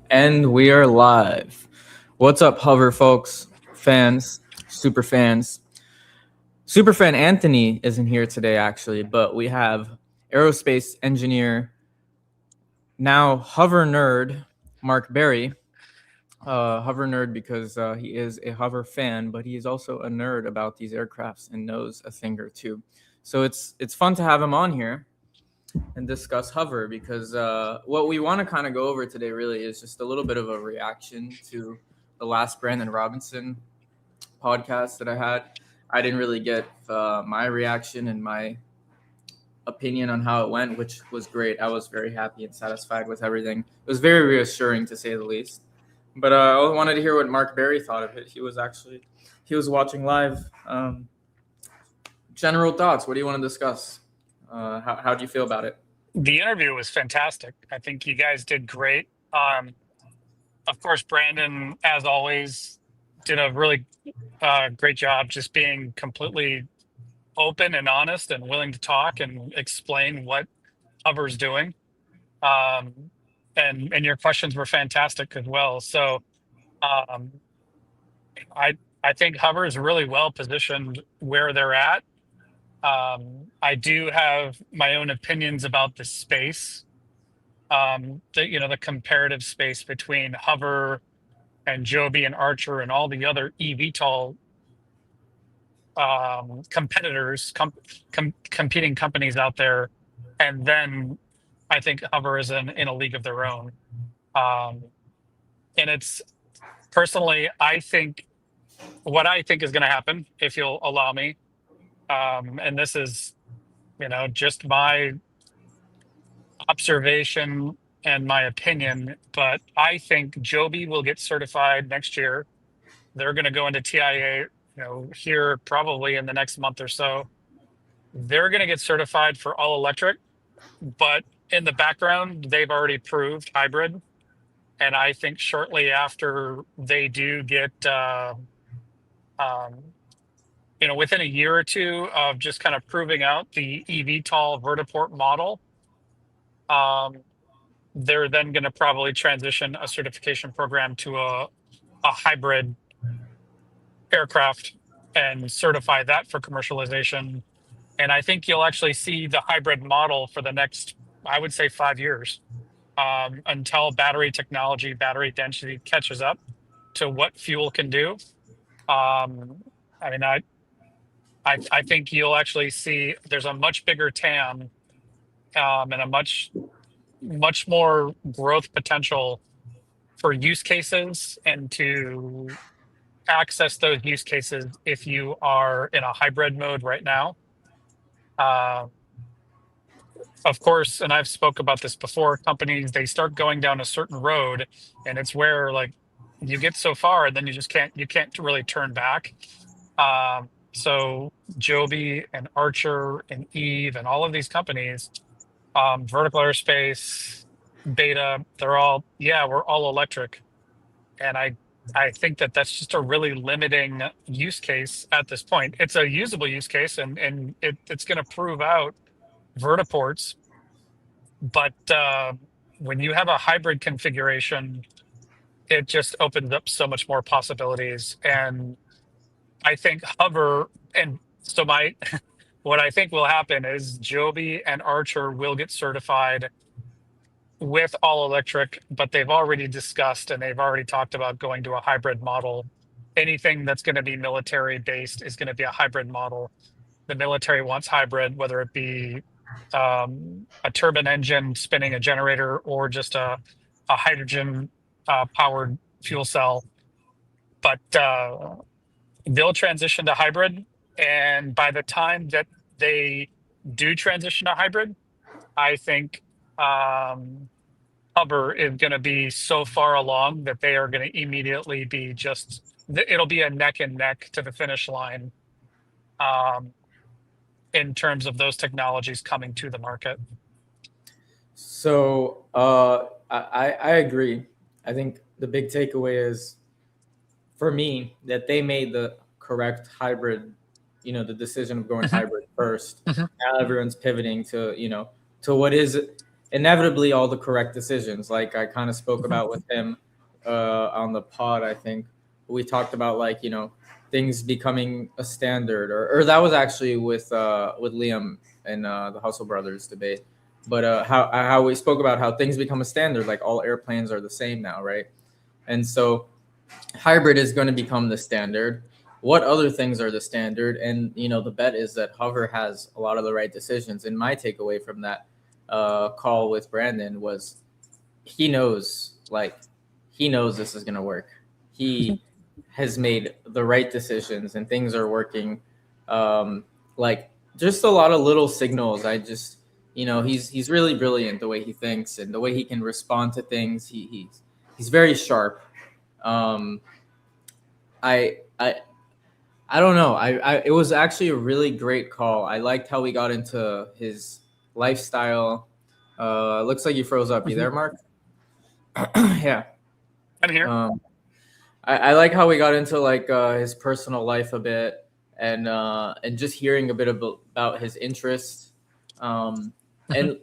And we are live. What's up, Hovr folks, fans, super fans? Superfan Anthony isn't here today, actually, but we have aerospace engineer, now Hovr nerd, Mark Berry. Hovr nerd because he is a Hovr fan, but he is also a nerd about these aircrafts and knows a thing or two. So it's fun to have him on here and discuss Hovr because what we want to kind of go over today really is just a little bit of a reaction to the last Brandon Robinson podcast that I had. I didn't really get my reaction and my opinion on how it went, which was great. I was very happy and satisfied with everything. It was very reassuring to say the least. But I wanted to hear what Mark Berry thought of it. He was watching live. General thoughts. What do you want to discuss? How do you feel about it? The interview was fantastic. I think you guys did great. Of course, Brandon, as always, did a really great job just being completely open and honest and willing to talk and explain what Hovr's doing. And your questions were fantastic as well. So um, I think Hovr is really well positioned where they're at. I do have my own opinions about the space, the comparative space between Hovr and Joby and Archer and all the other eVTOL competitors, competing companies out there. And then I think Hovr is in a league of their own. And it's personally, I think what I think is going to happen, if you'll allow me, and this is, just my observation and my opinion, but I think Joby will get certified next year. They're going to go into TIA, here probably in the next month or so. They're going to get certified for all electric, but in the background, they've already proved hybrid. And I think shortly after they do get, within a year or two of just kind of proving out the eVTOL vertiport model, they're then going to probably transition a certification program to a hybrid aircraft and certify that for commercialization. And I think you'll actually see the hybrid model for the next, I would say, 5 years, until battery technology, battery density catches up to what fuel can do. I think you'll actually see there's a much bigger TAM, and a much more growth potential for use cases and to access those use cases if you are in a hybrid mode right now. Of course, and I've spoke about this before, companies, they start going down a certain road, and it's where like you get so far and then you can't really turn back. So Joby and Archer and Eve and all of these companies, Vertical Aerospace, Beta, we're all electric. And I think that's just a really limiting use case at this point. It's a usable use case, and it's going to prove out vertiports. But when you have a hybrid configuration, it just opens up so much more possibilities. And I think Hovr, and so what I think will happen is Joby and Archer will get certified with all electric, but they've already discussed and they've already talked about going to a hybrid model. Anything that's going to be military based is going to be a hybrid model. The military wants hybrid, whether it be a turbine engine spinning a generator or just a hydrogen powered fuel cell. But they'll transition to hybrid. And by the time that they do transition to hybrid, I think Hovr is going to be so far along that they are going to immediately be it'll be a neck and neck to the finish line, in terms of those technologies coming to the market. So I agree. I think the big takeaway is, for me, that they made the correct hybrid, the decision of going hybrid first. Mhm. Now everyone's pivoting to, to what is inevitably all the correct decisions. Like I kind of spoke about with him on the pod, I think we talked about like things becoming a standard, or that was actually with Liam and the Hustle Brothers debate. But how we spoke about how things become a standard, like all airplanes are the same now, right? And so hybrid is going to become the standard. What other things are the standard? And the bet is that Hover has a lot of the right decisions. And my takeaway from that call with Brandon was he knows, like, he knows this is going to work. He has made the right decisions and things are working. Like just a lot of little signals. I just, he's really brilliant the way he thinks and the way he can respond to things. He's very sharp. Um, I I I don't know. It was actually a really great call. I liked how we got into his lifestyle. Looks like you froze up. You there, Mark? Yeah. I'm here. I like how we got into like his personal life a bit, and just hearing a bit about his interests, and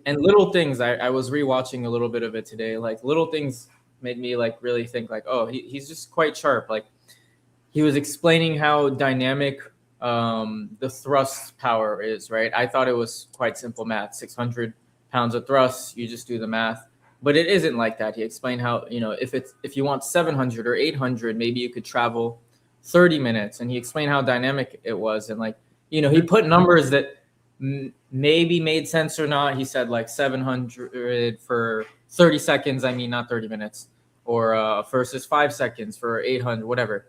little things. I was rewatching a little bit of it today. Like little things made me like really think like, oh, he's just quite sharp. Like he was explaining how dynamic the thrust power is, right? I thought it was quite simple math. 600 pounds of thrust, you just do the math. But it isn't like that. He explained how, if you want 700 or 800, maybe you could travel 30 minutes. And he explained how dynamic it was. And like, he put numbers that maybe made sense or not. He said like 700 for 30 seconds. I mean, not 30 minutes, or versus 5 seconds for 800, whatever.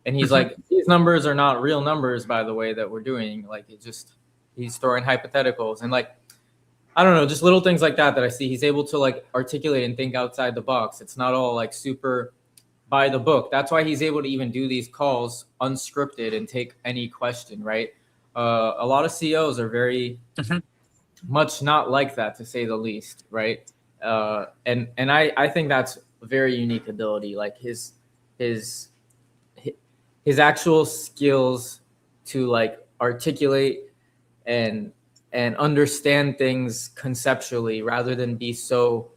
And he's like, these numbers are not real numbers, by the way, that we're doing. Like, he's throwing hypotheticals. And like, I don't know, just little things like that I see. He's able to like articulate and think outside the box. It's not all like super by the book. That's why he's able to even do these calls unscripted and take any question, right? A lot of CEOs are very much not like that, to say the least, right? And I think that's a very unique ability. Like his actual skills to like articulate and understand things conceptually rather than be so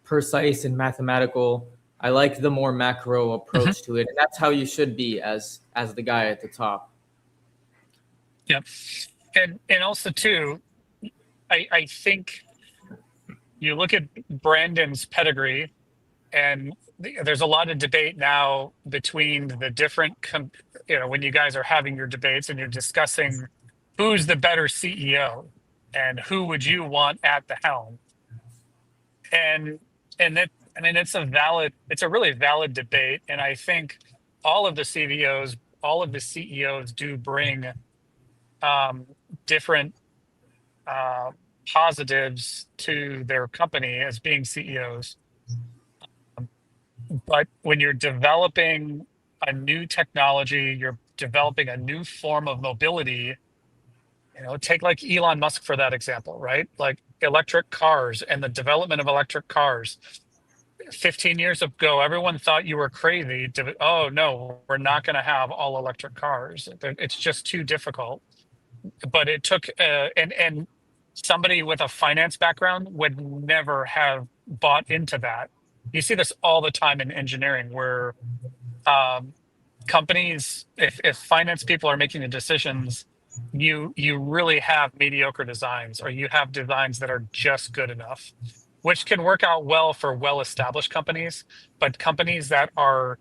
precise and mathematical. I like the more macro approach to it, and that's how you should be as the guy at the top. Yep. And also too, I think you look at Brandon's pedigree, and there's a lot of debate now between the different, when you guys are having your debates and you're discussing who's the better CEO and who would you want at the helm. And that, I mean, it's a really valid debate. And I think all of the CEOs do bring different positives to their company as being CEOs. But when you're developing a new technology, you're developing a new form of mobility, take like Elon Musk for that example, right? Like electric cars and the development of electric cars. 15 years ago, everyone thought you were crazy. Oh, no, we're not going to have all electric cars. It's just too difficult. But it took, and somebody with a finance background would never have bought into that. You see this all the time in engineering where companies, if finance people are making the decisions, you really have mediocre designs, or you have designs that are just good enough, which can work out well for well-established companies. But companies that are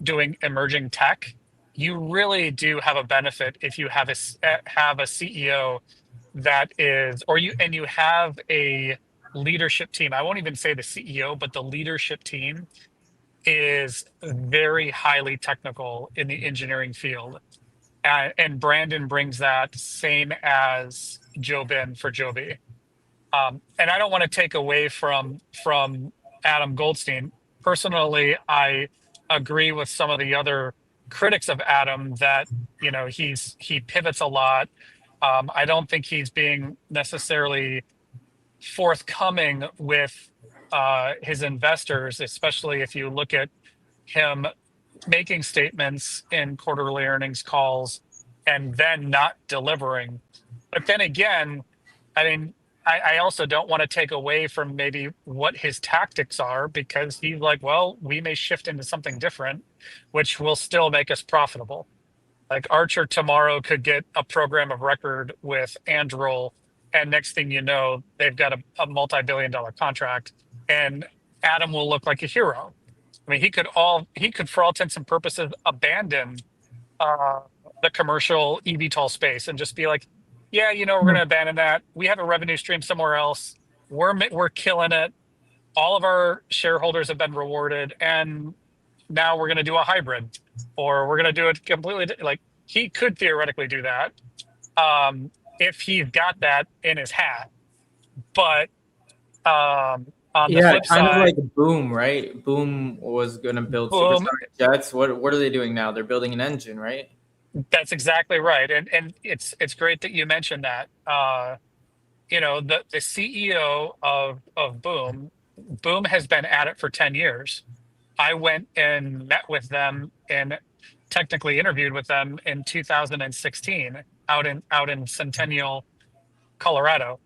doing emerging tech, you really do have a benefit if you have a CEO that is, and you have a leadership team. I won't even say the CEO, but the leadership team is very highly technical in the engineering field. And Brandon brings that, same as Jobin for Joby. And I don't want to take away from Adam Goldstein. Personally, I agree with some of the other critics of Adam that he pivots a lot. I don't think he's being necessarily forthcoming with his investors, especially if you look at him making statements in quarterly earnings calls and then not delivering. But then again, I mean, I also don't want to take away from maybe what his tactics are, because he's like, well, we may shift into something different, which will still make us profitable. Like Archer tomorrow could get a program of record with Anduril, and next thing you know, they've got a multi-billion-dollar contract, and Adam will look like a hero. I mean, he could, for all intents and purposes, abandon uh, the commercial eVTOL space and just be like, yeah, we're going to abandon that. We have a revenue stream somewhere else. We're killing it. All of our shareholders have been rewarded, and now we're going to do a hybrid, or we're going to do it completely like he could theoretically do that if he's got that in his hat. But on the Yeah, flip kind of side, like Boom, right? Boom was going to build boom, supersonic jets. What are they doing now? They're building an engine, right? that's exactly right. And it's great that you mentioned that. The CEO of Boom has been at it for 10 years. I went and met with them and technically interviewed with them in 2016 out in Centennial, Colorado.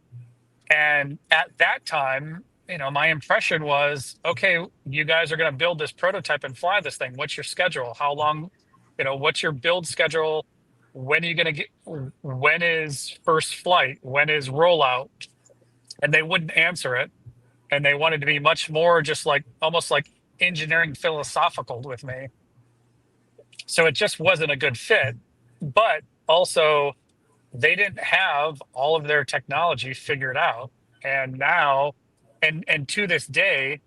And at that time, my impression was, okay, you guys are going to build this prototype and fly this thing. What's your schedule? How long, what's your build schedule? When are you going to get, when is first flight? When is rollout? And they wouldn't answer it. And they wanted to be much more just like almost like engineering philosophical with me. So it just wasn't a good fit. But also, they didn't have all of their technology figured out. And now, and to this day,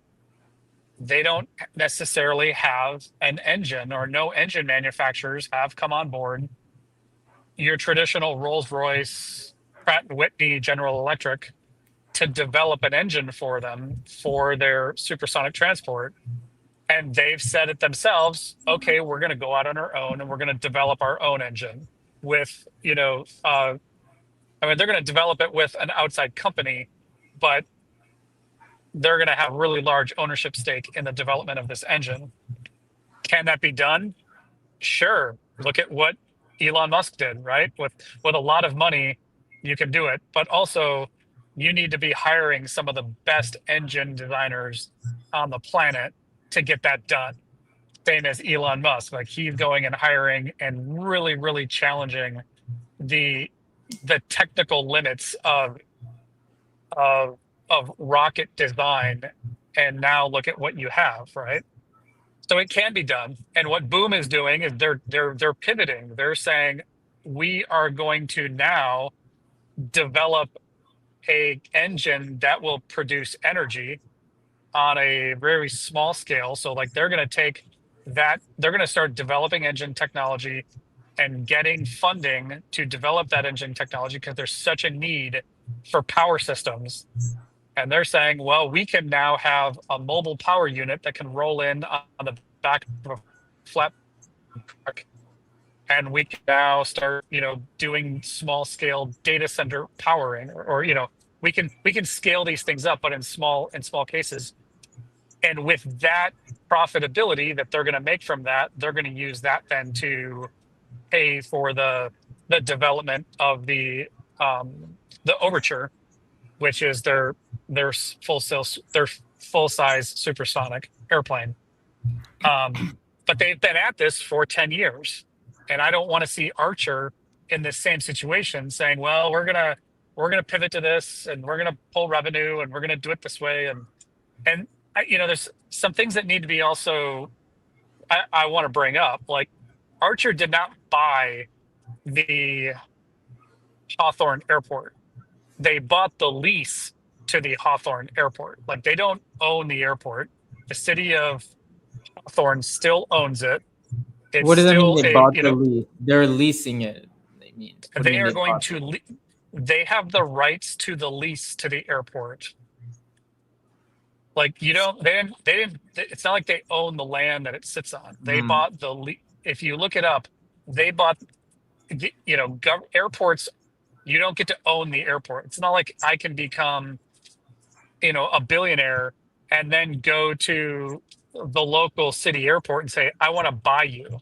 they don't necessarily have an engine, or no engine manufacturers have come on board. Your traditional Rolls-Royce, Pratt& and Whitney, General Electric, to develop an engine for them for their supersonic transport. And they've said it themselves, okay, we're going to go out on our own and we're going to develop our own engine with, I mean, they're going to develop it with an outside company, but they're going to have really large ownership stake in the development of this engine. Can that be done? Sure. Look at what Elon Musk did, right? With a lot of money, you can do it, but also you need to be hiring some of the best engine designers on the planet to get that done. Same as Elon Musk, like he's going and hiring and really, really challenging the technical limits of of rocket design. And now look at what you have, right? So it can be done. And what Boom is doing is they're pivoting. They're saying we are going to now develop a engine that will produce energy on a very small scale. So like they're going to take that, they're going to start developing engine technology and getting funding to develop that engine technology because there's such a need for power systems. And they're saying, well, we can now have a mobile power unit that can roll in on the back of a flat truck, and we can now start, doing small scale data center powering, or we can scale these things up, but in small cases. And with that profitability that they're going to make from that, they're going to use that then to pay for the development of the Overture, which is their full size supersonic airplane. But they've been at this for 10 years, and I don't want to see Archer in this same situation saying, well, we're gonna pivot to this, and we're gonna pull revenue, and we're gonna do it this way. And there's some things that need to be also, I want to bring up. Like Archer did not buy the Hawthorne Airport. They bought the lease to the Hawthorne Airport. Like they don't own the airport. The city of Hawthorne still owns it. It's What does that mean? still They a, bought the lease. They're leasing it. They mean. What do you they mean are they going bought? to, they have the rights to the lease to the airport. Like they didn't, it's not like they own the land that it sits on. They Mm. bought if you look it up, they bought, airports, you don't get to own the airport. It's not like I can become, a billionaire and then go to the local city airport and say, I want to buy you.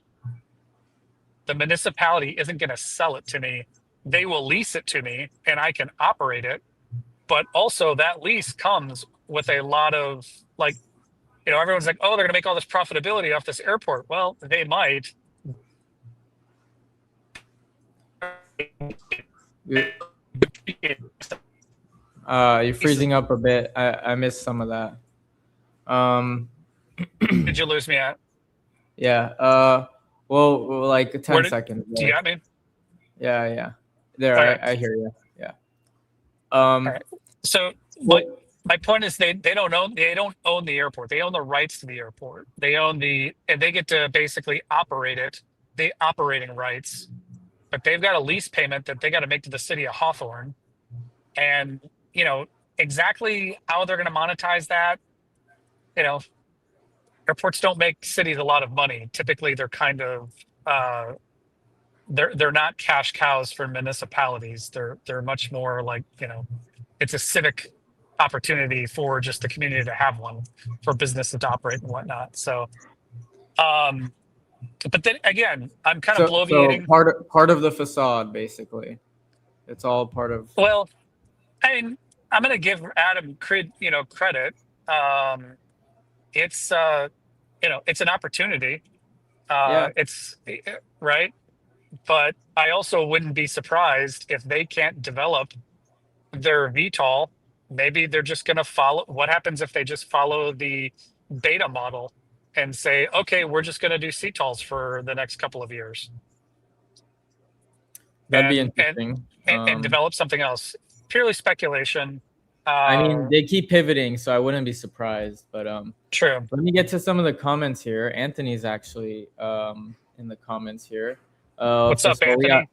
The municipality isn't going to sell it to me. They will lease it to me and I can operate it, but also that lease comes with a lot of like, everyone's like, oh, they're going to make all this profitability off this airport. Well, they might. You're you're freezing up a bit. I missed some of that. Did you lose me at? Yeah. Well, like 10 seconds. Do you got me? Yeah. There, Okay. I hear you. Yeah. All right. So my point is they don't own the airport. They own the rights to the airport. And they get to basically operate it. The operating rights, but they've got a lease payment that they got to make to the city of Hawthorne. And exactly how they're going to monetize that, airports don't make cities a lot of money. Typically, they're kind of they're not cash cows for municipalities. They're much more like, it's a civic opportunity for just the community to have one, for businesses to operate and whatnot. So, but then again, I'm kind of bloviating. So part of the facade, basically. It's all part of. Well, I mean, I'm going to give Adam credit. It's it's an opportunity. Yeah. It's right, but I also wouldn't be surprised if they can't develop their VTOL. Maybe they're just going to follow. What happens if they just follow the beta model and say, okay, we're just going to do CTOLs for the next couple of years? That'd be interesting. And develop something else. Purely speculation. I mean, they keep pivoting, so I wouldn't be surprised. But true. Let me get to some of the comments here. Anthony's actually in the comments here. What's up, Anthony?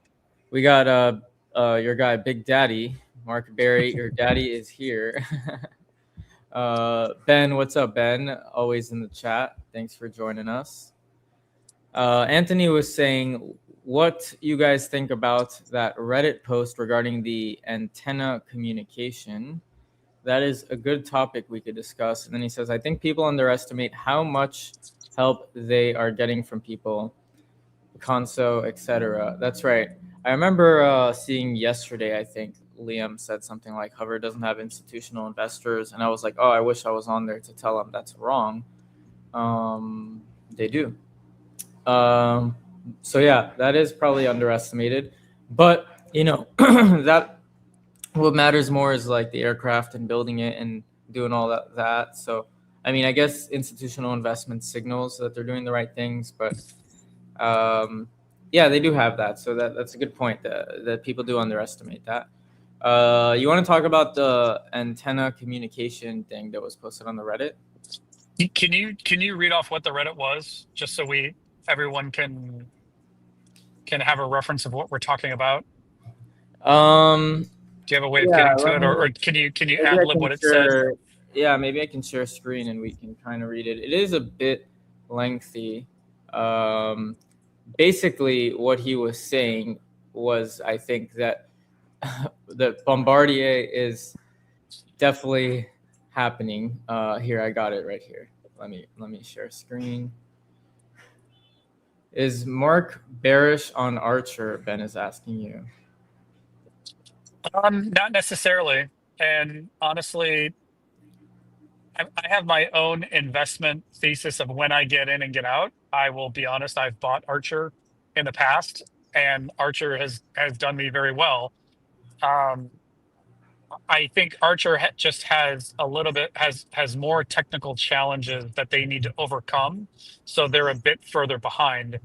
We got your guy, Big Daddy, Mark Berry. Your daddy is here. Ben, what's up, Ben? Always in the chat. Thanks for joining us. Anthony was saying what you guys think about that Reddit post regarding the antenna communication. That is a good topic we could discuss. And then he says, I think people underestimate how much help they are getting from people, Conso, etc. That's right. I remember seeing yesterday, I think Liam said something like Hovr doesn't have institutional investors. And I was like, oh, I wish I was on there to tell them that's wrong. They do. So yeah, that is probably underestimated. But, that what matters more is like the aircraft and building it and doing all that. So, I mean, I guess institutional investment signals that they're doing the right things, but yeah, they do have that. So that's a good point that people do underestimate that. You want to talk about the antenna communication thing that was posted on the Reddit? Can you read off what the Reddit was, just so everyone can have a reference of what we're talking about? Do you have a way of getting to it, or can you ad-lib what it said? Yeah, maybe I can share a screen and we can kind of read it. It is a bit lengthy. Basically, what he was saying was, I think that that Bombardier is definitely happening. Here, I got it right here. Let me share screen. Is Mark bearish on Archer? Ben is asking you. Not necessarily. And honestly, I have my own investment thesis of when I get in and get out. I will be honest, I've bought Archer in the past, and Archer has done me very well. I think Archer just has a little bit has more technical challenges that they need to overcome, so they're a bit further behind.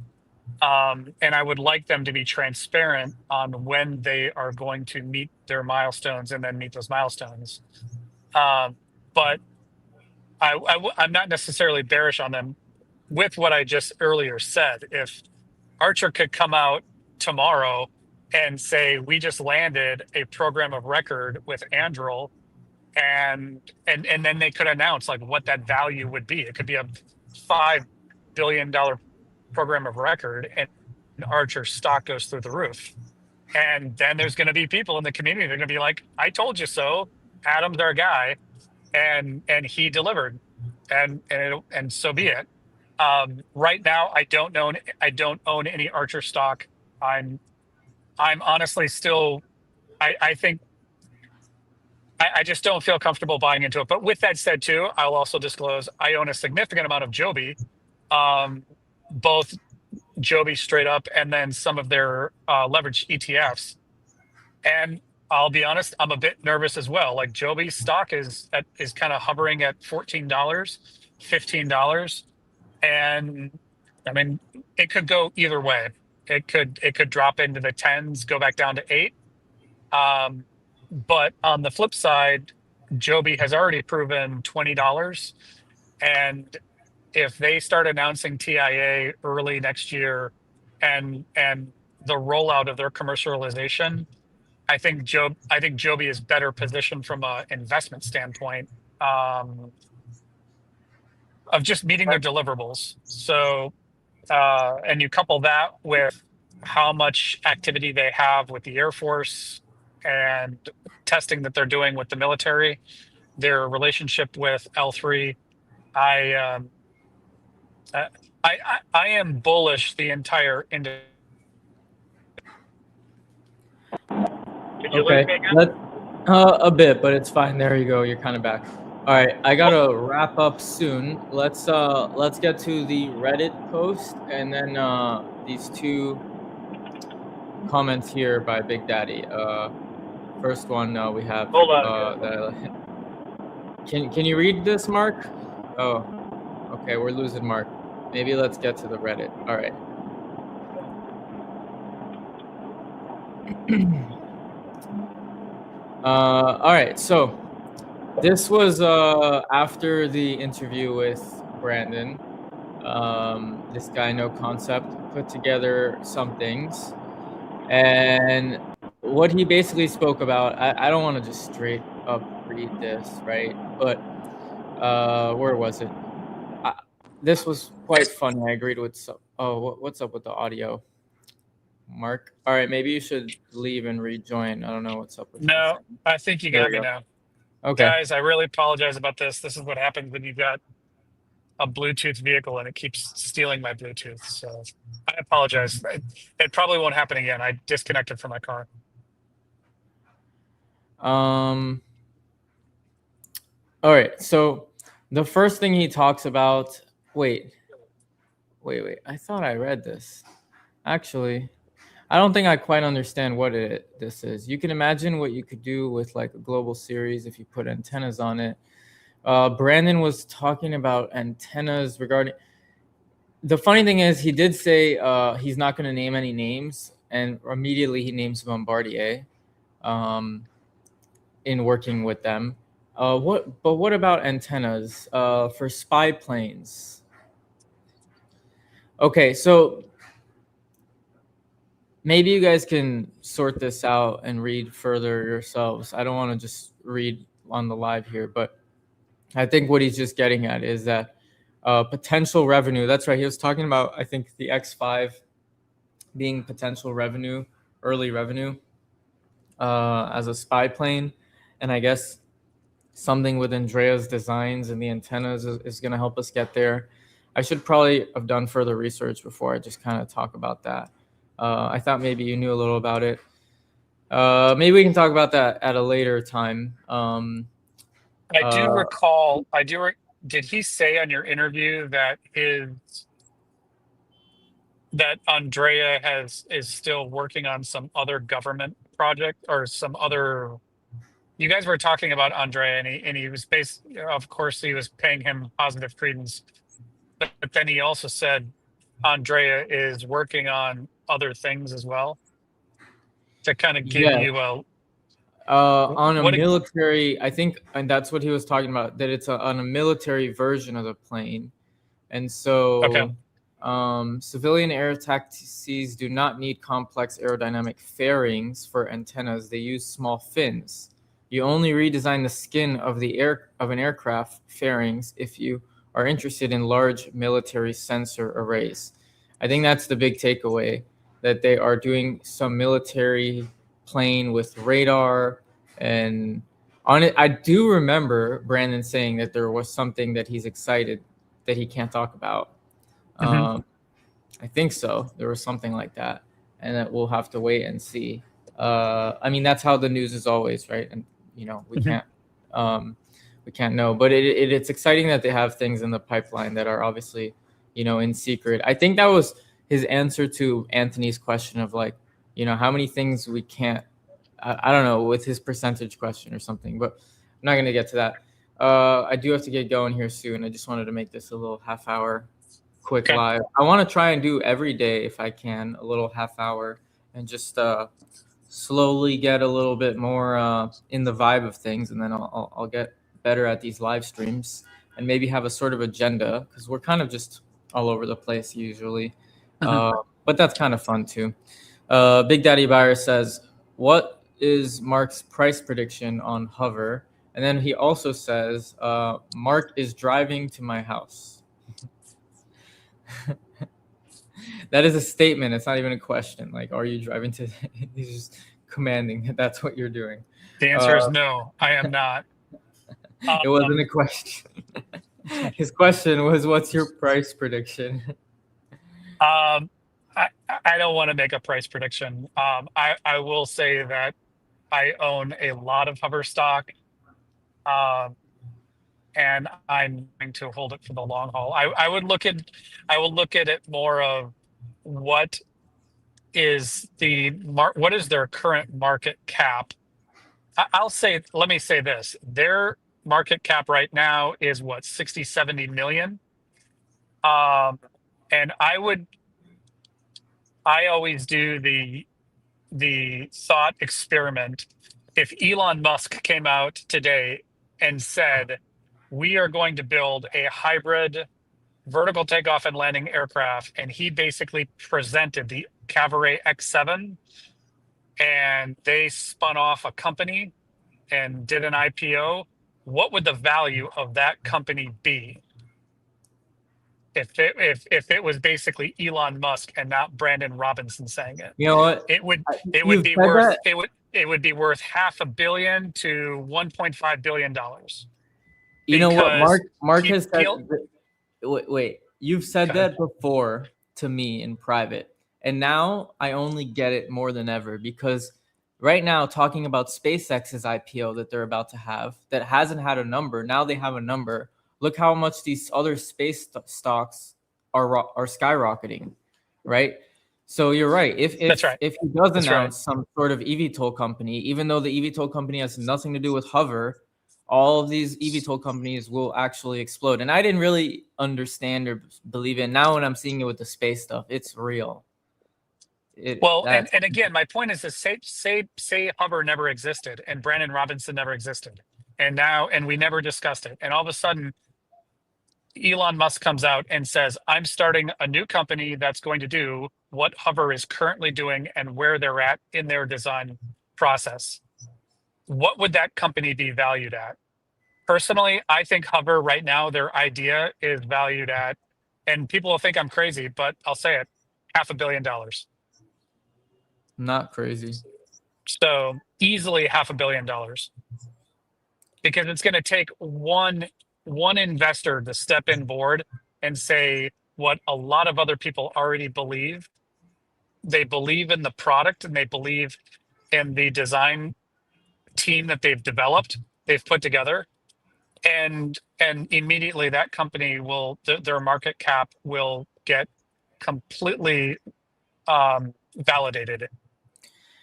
And I would like them to be transparent on when they are going to meet their milestones and then meet those milestones. But I'm not necessarily bearish on them with what I just earlier said. If Archer could come out tomorrow and say, we just landed a program of record with Anduril, and then they could announce like what that value would be. It could be a $5 billion program of record, and Archer stock goes through the roof. And then there's going to be people in the community that are going to be like, I told you so. Adam's our guy, and he delivered, and so be it. Right now, I don't own any Archer stock. I'm honestly still, I think I just don't feel comfortable buying into it. But with that said, too, I'll also disclose I own a significant amount of Joby, both Joby straight up and then some of their leveraged ETFs. And I'll be honest, I'm a bit nervous as well. Like Joby's stock is kind of hovering at $14, $15. And I mean, it could go either way. It could drop into the tens, go back down to 8. But on the flip side, Joby has already proven $20. And if they start announcing TIA early next year and the rollout of their commercialization, I think Joby is better positioned from an investment standpoint, of just meeting their deliverables. So and you couple that with how much activity they have with the Air Force and testing that they're doing with the military, their relationship with L3. I I I am bullish the entire industry. Did you lose Okay, me again? a bit, but it's fine. There you go. You're kind of back. All right, I gotta wrap up soon. Let's get to the Reddit post and then these two comments here by Big Daddy. First one we have. Hold on. Can you read this, Mark? Oh, okay, we're losing Mark. Maybe let's get to the Reddit. All right. All right, so this was after the interview with Brandon. This guy, No Concept, put together some things. And what he basically spoke about, I don't want to just straight up read this, right? But where was it? This was quite funny. I agreed with some. Oh, what's up with the audio? Mark? All right, maybe you should leave and rejoin. I don't know what's up with No, this. I think you There got we me go. now. Okay. Guys, I really apologize about this. This is what happens when you've got a Bluetooth vehicle and it keeps stealing my Bluetooth. So I apologize. It probably won't happen again. I disconnected from my car. All right. So the first thing he talks about. Wait. I thought I read this. Actually, I don't think I quite understand what this is. You can imagine what you could do with like a global series if you put antennas on it. Brandon was talking about antennas regarding. The funny thing is, he did say he's not going to name any names, and immediately he names Bombardier in working with them. What about antennas for spy planes? Okay, so maybe you guys can sort this out and read further yourselves. I don't want to just read on the live here, but I think what he's just getting at is that potential revenue. That's right. He was talking about, I think, the X5 being potential revenue, early revenue as a spy plane. And I guess something with Andrea's designs and the antennas is going to help us get there. I should probably have done further research before I just kind of talk about that. I thought maybe you knew a little about it. Maybe we can talk about that at a later time. I do recall. Did he say on your interview that Andrea is still working on some other government project or some other? You guys were talking about Andrea, and he was of course, he was paying him positive credence, but then he also said Andrea is working on other things as well to kind of give Yeah. you a On a what? military, I think, and that's what he was talking about, that it's on a military version of the plane. And Okay. so civilian air taxis do not need complex aerodynamic fairings for antennas. They use small fins. You only redesign the skin of an aircraft fairings if you are interested in large military sensor arrays. I think that's the big takeaway, that they are doing some military plane with radar. And on it, I do remember Brandon saying that there was something that he's excited that he can't talk about. Mhm. I think so. There was something like that, and that we'll have to wait and see. I mean, that's how the news is always, right? And we Mhm. can't We can't know, but it's exciting that they have things in the pipeline that are obviously, in secret. I think that was his answer to Anthony's question of like, how many things we can't. I don't know, with his percentage question or something, but I'm not gonna get to that. I do have to get going here soon. I just wanted to make this a little half hour quick Okay. live. I want to try and do every day if I can, a little half hour, and just slowly get a little bit more in the vibe of things, and then I'll get better at these live streams and maybe have a sort of agenda because we're kind of just all over the place usually. Mhm. But that's kind of fun too. Big Daddy Buyer says, "What is Mark's price prediction on Hover?" And then he also says, "Mark is driving to my house." That is a statement. It's not even a question. Like, are you driving to? He's just commanding that that's what you're doing. The answer is no, I am not. It wasn't a question. His question was, "What's your price prediction?" Um, I don't want to make a price prediction. I will say that I own a lot of Hover stock, um, and I'm going to hold it for the long haul. I will look at it more of what is what is their current market cap. Let me say this: their market cap right now is what, 60, 70 million. And I always do the thought experiment. If Elon Musk came out today and said, we are going to build a hybrid vertical takeoff and landing aircraft, and he basically presented the Cavorite X7, and they spun off a company and did an IPO, what would the value of that company be if it was basically Elon Musk and not Brandon Robinson saying it? You know what? It would You've be said worth that. it would be worth $500 million to $1.5 billion You know what? because Mark has said. he'll Wait. You've said go ahead. that before to me in private, and now I only get it more than ever because right now talking about SpaceX's IPO that they're about to have that hasn't had a number. Now they have a number. Look how much these other stocks are skyrocketing, right? So you're right. If That's if right. if he does That's right. announce some sort of eVTOL company, even though the eVTOL company has nothing to do with Hover, all of these eVTOL companies will actually explode. And I didn't really understand or believe it. Now when I'm seeing it with the space stuff, it's real. Well, That and again, my point is to say Hubbard never existed and Brandon Robinson never existed, and we never discussed it, and all of a sudden Elon Musk comes out and says, I'm starting a new company that's going to do what Hover is currently doing and where they're at in their design process. What would that company be valued at? Personally, I think Hover right now, their idea is valued at, and people will think I'm crazy, but I'll say it, $500 million. not crazy. So easily $500 million, because it's going to take one investor to step in board and say what a lot of other people already believe. They believe in the product and they believe in the design team that they've put together, and immediately that company will their market cap will get completely validated.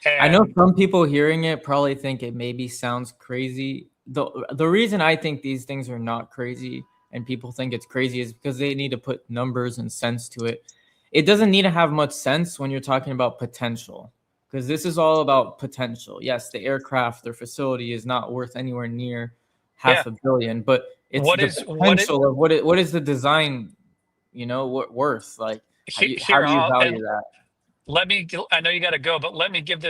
I know And some people hearing it probably think it maybe sounds crazy. The reason I think these things are not crazy and people think it's crazy is because they need to put numbers and sense to it. It doesn't need to have much sense when you're talking about potential because this is all about potential. Yes, the aircraft, their facility is not worth anywhere near yeah, $500 million, but it's what the is what it potential of what is the design, worth? Like, how here do you and value that? I know you got to go, but let me give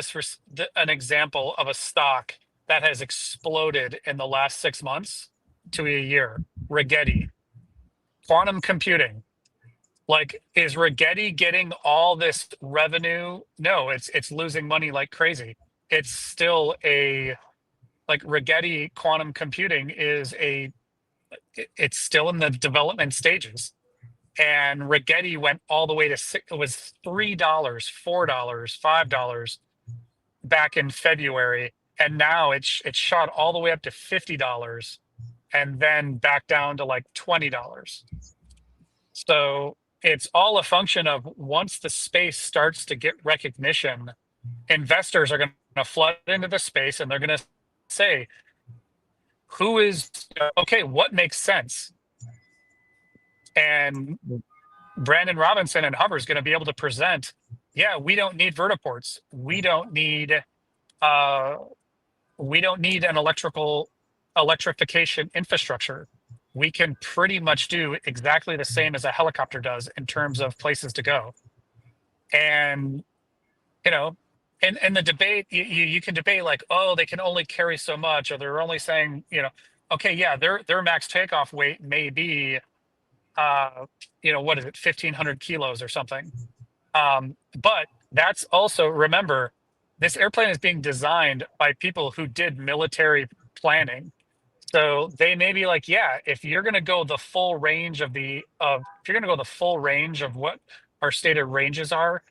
an example of a stock that has exploded in the last 6 months to a year. Rigetti, quantum computing. Like, is Rigetti getting all this revenue? No, it's losing money like crazy. It's still like Rigetti quantum computing it's still in the development stages. And Rigetti went all the way to it was $3, $4, $5 back in February, and now it's shot all the way up to $50 and then back down to like $20. So it's all a function of once the space starts to get recognition, investors are going to flood into the space and they're going to say, who is okay, what makes sense? And Brandon Robinson and Hovr is going to be able to present, yeah, we don't need vertiports. We don't need an electrification infrastructure. We can pretty much do exactly the same as a helicopter does in terms of places to go. And, you know, in the debate, you can debate like, oh, they can only carry so much, or they're only saying, okay, yeah, their max takeoff weight may be, what is it, 1,500 kilos or something. But that's also, remember, this airplane is being designed by people who did military planning. So they may be like, yeah, if you're going to go the full range of what our stated ranges are,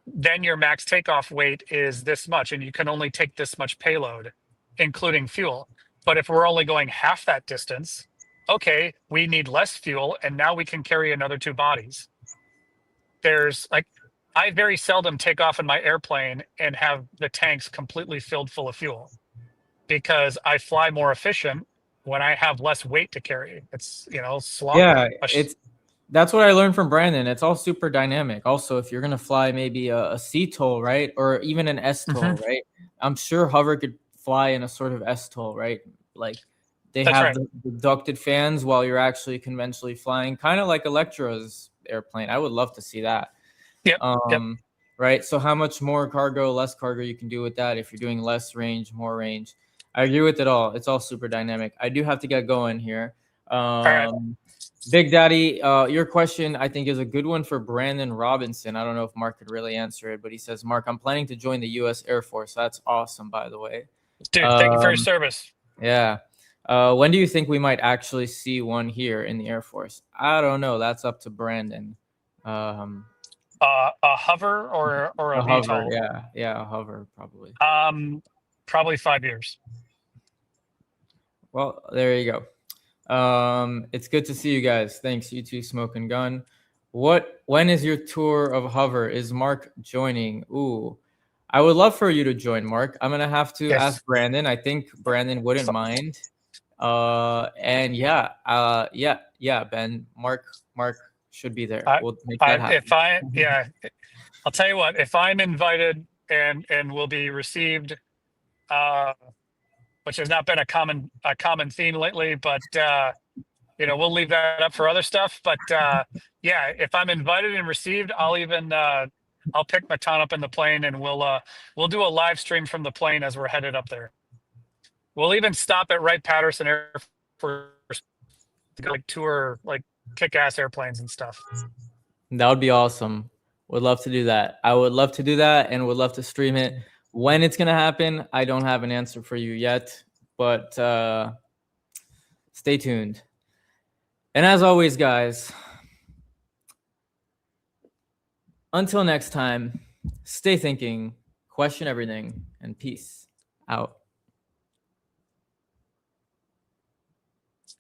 then your max takeoff weight is this much, and you can only take this much payload, including fuel. But if we're only going half that distance, okay, we need less fuel, and now we can carry another two bodies. There's like, I very seldom take off in my airplane and have the tanks completely filled full of fuel because I fly more efficient when I have less weight to carry. It's, Yeah, that's what I learned from Brandon. It's all super dynamic. Also, if you're gonna fly maybe a CTOL, right, or even an STOL, right? I'm sure Hovr could fly in a sort of STOL, right? Like they That's have right. the ducted fans while you're actually conventionally flying, kind of like Electra's airplane. I would love to see that. Yep. Right. So how much more cargo, less cargo you can do with that if you're doing less range, more range. I agree with it all. It's all super dynamic. I do have to get going here. All right. Big Daddy, your question I think is a good one for Brandon Robinson. I don't know if Mark could really answer it, but he says, Mark, I'm planning to join the U.S. Air Force. That's awesome, by the way. Dude, thank you for your service. Yeah. When do you think we might actually see one here in the Air Force? I don't know. That's up to Brandon. A Hovr or a Hovr, VTOL? yeah, a Hovr probably. Probably 5 years. Well, there you go. It's good to see you guys. Thanks, you two, Smoke and Gun. When is your tour of Hovr? Is Mark joining? Ooh, I would love for you to join, Mark. I'm gonna have to ask Brandon. I think Brandon wouldn't mind. And yeah, Ben, Mark should be there. We'll make that happen. I'll tell you what, if I'm invited and will be received, which has not been a common theme lately, but we'll leave that up for other stuff. But yeah, if I'm invited and received, I'll pick Matan up in the plane, and we'll do a live stream from the plane as we're headed up there. We'll even stop at Wright-Patterson Air Force to go tour kick-ass airplanes and stuff. That would be awesome. Would love to do that. I would love to do that and would love to stream it. When it's going to happen, I don't have an answer for you yet, but stay tuned. And as always, guys, until next time, stay thinking, question everything, and peace out.